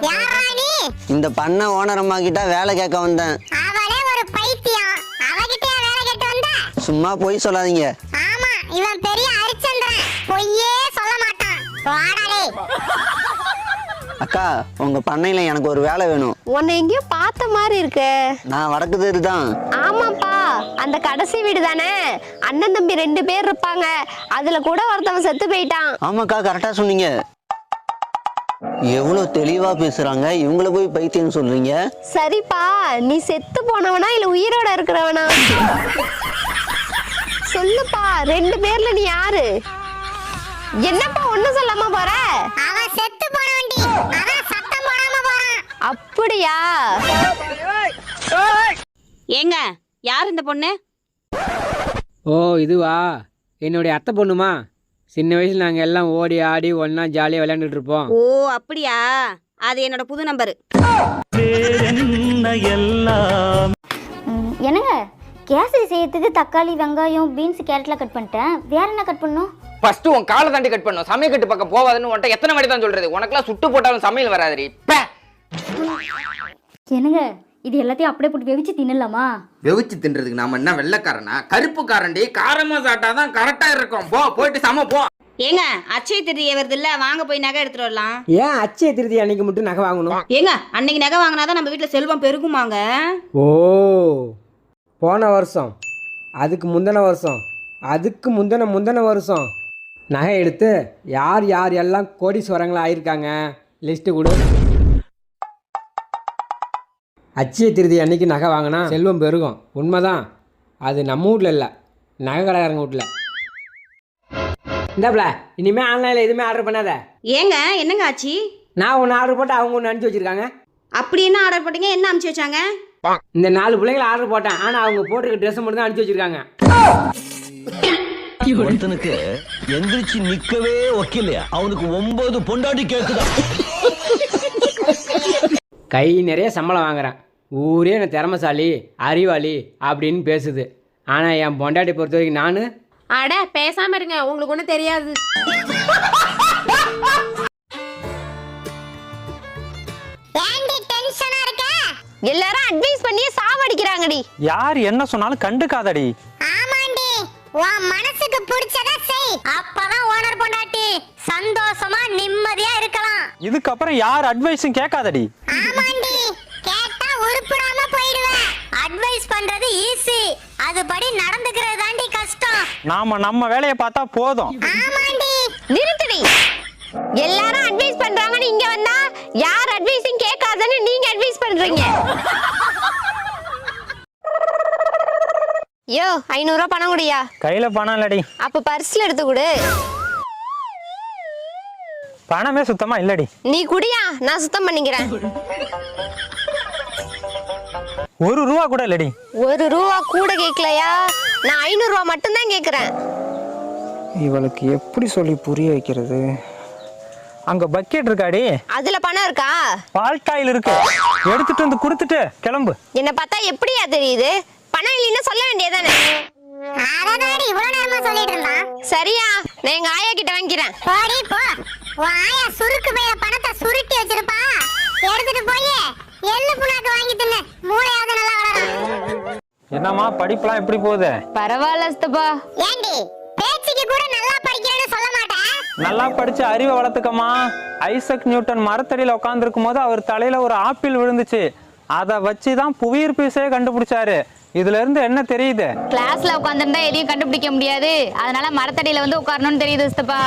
யாரா நீ? இந்த பண்ண ஓனர் அம்மா கிட்ட வேலை கேட்க வந்தேன். அவளே ஒரு பைத்தியம். அவகிட்ட வேலை கேட்டு வந்த? சும்மா போய் சொல்லாதீங்க. ஆமா, இவன் பெரிய ஹரிச்சந்திரன். பொய்யே சொல்ல மாட்டான். வாடா. அக்கா, உங்க பண்ணையில எனக்கு ஒரு வேலை வேணும். உன்னை எங்கேயோ பார்த்த மாதிரி இருக்கு. நான் வடக்கு தெரு தான். ஆமாப்பா, அந்த கடைசி வீடு தானே. அண்ணன் தம்பி 2 பேர் இருப்பாங்க. அதுல கூட ஒருத்தவன் செத்து போயிட்டான். ஆமாக்கா, கரெக்டா சொன்னீங்க. எவ்வளவு தெளிவா பேசுறாங்க. இவங்கள போய் பைத்தியம் சொல்றீங்க. சரிப்பா, நீ செத்து போனவனா இல்ல உயிரோட இருக்கிறவனா? சொல்லுப்பா, 2 பேர்ல நீ யாரு? என்னப்பா ஒண்ணு சொல்லாம போற? அவன் செத்து போனவன்டி. அதான் சத்தம் போடாம போறான். அப்படியா? ஏங்க, யார் இந்த பொண்ணு? ஓ, இதுவா? என்னுடைய அத்தை பொண்ணுமா. சின்ன வயசுல நாங்கள் எல்லாம் ஓடி ஆடி ஒன்றா ஜாலியாக விளையாண்டுட்டு இருப்போம். ஓ அப்படியா? அது என்னோட புது நம்பரு. என்னங்க, கேசரி செய்யறதுக்கு தக்காளி, வெங்காயம், பீன்ஸ், கேரட்லாம் கட் பண்ணிட்டேன். வேற என்ன கட் பண்ணணும்? ஃபர்ஸ்ட் உன் காலை தாண்டி கட் பண்ணும். சமையல் கட்டு பக்கம் போவாதுன்னு உன்ட்ட எத்தனை வாட்டி தான் சொல்றது? உனக்குலாம் சுட்டு போட்டாலும் சமையல் வராதுரி. என்னங்க, இது எல்லாத்தையும் அப்படியே போட்டு வெவிச்சு தின்னலாமா? வெவிச்சு தின்றதுக்கு நாம என்ன வெள்ளைக்காரனா? கருப்பு காரண்டி. காரமா சாப்பிட்டாதான் கரெக்டா இருக்கும். போயிட்டு சம போ. ஏங்க, அச்சய திருதியை வருது இல்ல, வாங்க போய் நகை எடுத்துட்டு வரலாம். ஏன் அச்சய திருதி அன்னைக்கு மட்டும் நகை வாங்கணும்? ஏங்க, அன்னைக்கு நகை வாங்கினாதான் நம்ம வீட்டுல செல்வம் பெருகுமாங்க. ஓ, போன வருஷம், அதுக்கு முந்தின வருஷம், அதுக்கு முந்தின வருஷம் நகை எடுத்து யார் யார் எல்லாம் கோடீஸ்வரங்களா ஆயிருக்காங்க லிஸ்ட்டு கொடு. அச்சய திருதி அன்னைக்கு நகை வாங்கினா செல்வம் பெருகும். உண்மைதான். அது நம்ம வீட்டில் இல்லை, நகை கடைக்காரங்க வீட்டில். இந்தாப்ல, இனிமேல் ஆன்லைனில் எதுவுமே ஆர்டர் பண்ணாத. ஏங்க, என்னங்க ஆச்சு? நான் ஒன்று ஆர்டர் போட்டு அவங்க ஒன்று அனுப்பிச்சி வச்சுருக்காங்க. அப்படி என்ன ஆர்டர் போட்டீங்க? என்ன அனுப்பிச்சு வச்சாங்க? இந்த 4 பிள்ளைங்களை ஆர்டர் போட்டேன். ஆனால் அவங்க போட்டிருக்க ட்ரெஸ் மட்டும் தான் அனுப்பிச்சி வச்சுருக்காங்க. ஒருத்தனுக்கு எந்திரிச்சு நிக்கவே ஒக்கில்லையா, அவனுக்கு 9 பொண்டாட்டி கேக்குதா. கை நிறைய சம்பளம் வாங்குறேன். ஊரே என்ன திறமசாலி, அறிவாளி அப்படின்னு பேசுது. ஆனால் என் பொண்டாட்டி பொறுத்த வரைக்கும் நான் அட பேசாம இருங்க, உங்களுக்கு ஒன்றும் தெரியாது. ஏன்டி டென்ஷனா இருக்க? எல்லாரும் அட்வைஸ் பண்ணி சாவடிக்கிறாங்கடி. யார் என்ன சொன்னாலும் கண்டுக்காதடி. ஆமாண்டி, உன் மனசுக்கு பிடிச்சத செய். அப்பதான் ஓனர் பொண்டாட்டி சந்தோஷமா நிம்மதியா இருக்கலாம். இதுக்கப்புறம் யார் அட்வைஸும் கேட்காதடி. ஆமாண்டி, கேட்டா உருப்படாம போயிடுவேன். அட்வைஸ் பண்றது ஈஸி, அதுபடி நடந்துக்கிறது தாண்டி கஷ்டம். நாம நம்ம வேலையை பார்த்தா போதும். ஆமாண்டி. நிறுத்துடி. எல்லாரும் அட்வைஸ் பண்றாங்கன்னு இங்க வந்தா யார் அட்வைஸும் கேட்காதன்னு நீங்க அட்வைஸ் பண்றீங்க. யோ, 500 ரூபாய் பணம் குடியா. கையில பணம் இல்லடி. அப்ப பர்ஸ்ல எடுத்து கொடு. பணமே சுத்தமா இல்லடி. நீ குடியா, நான் சுத்தம் பண்ணிக்கிறேன். 1 ரூபா கூட இல்லடி. 1 ரூபா கூட கேட்கலையா? நான் 500 ரூபா மட்டும் தான் கேட்கிறேன். இவளுக்கு எப்படி சொல்லி புரிய வைக்கிறது? அங்க பக்கெட் இருக்காடி. அதுல பணம் இருக்கா? பால்காயில் இருக்கு. எடுத்துட்டு வந்து கொடுத்துட்டு கிளம்பு. என்ன பார்த்தா எப்படியா தெரியுது? பணம் இல்லைன்னா சொல்ல வேண்டியதானே. அதனாடி இவ்வளவு நேரமா சொல்லிட்டு இருந்தான். சரியா, நான் எங்க ஆயா கிட்ட வாங்கிக்கிறேன். போடி போ. உன் ஆயா சுருக்கு பையில பணத்தை சுருட்டி வச்சிருப்பா. எடுத்துட்டு போய் எள்ளு புண்ணாக்கு வாங்கி தின்னு. மூளையாவது நல்லா வளரும். என்னம்மா, படிப்புலாம் எப்படி போகுது? பரவாயில்ல சித்தப்பா. ஏண்டி, பேச்சுக்கு கூட நல்லா படிக்கிறேன்னு சொல்ல மாட்டேன். நல்லா படிச்சு அறிவை வளர்த்துக்கம்மா. ஐசக் நியூட்டன் மரத்தடியில உட்கார்ந்து இருக்கும் போது அவர் தலையில ஒரு ஆப்பிள் விழுந்துச்சு. அதை வச்சுதான் புவியீர்ப்பு கண்டுபிடிச்சாரு. இதுல இருந்து என்ன தெரியுது? கிளாஸ்ல உட்கார்ந்திருந்தா எதையும் கண்டுபிடிக்க முடியாது, அதனால மரத்தடியில வந்து உட்காரணும்னு தெரியுது சித்தப்பா.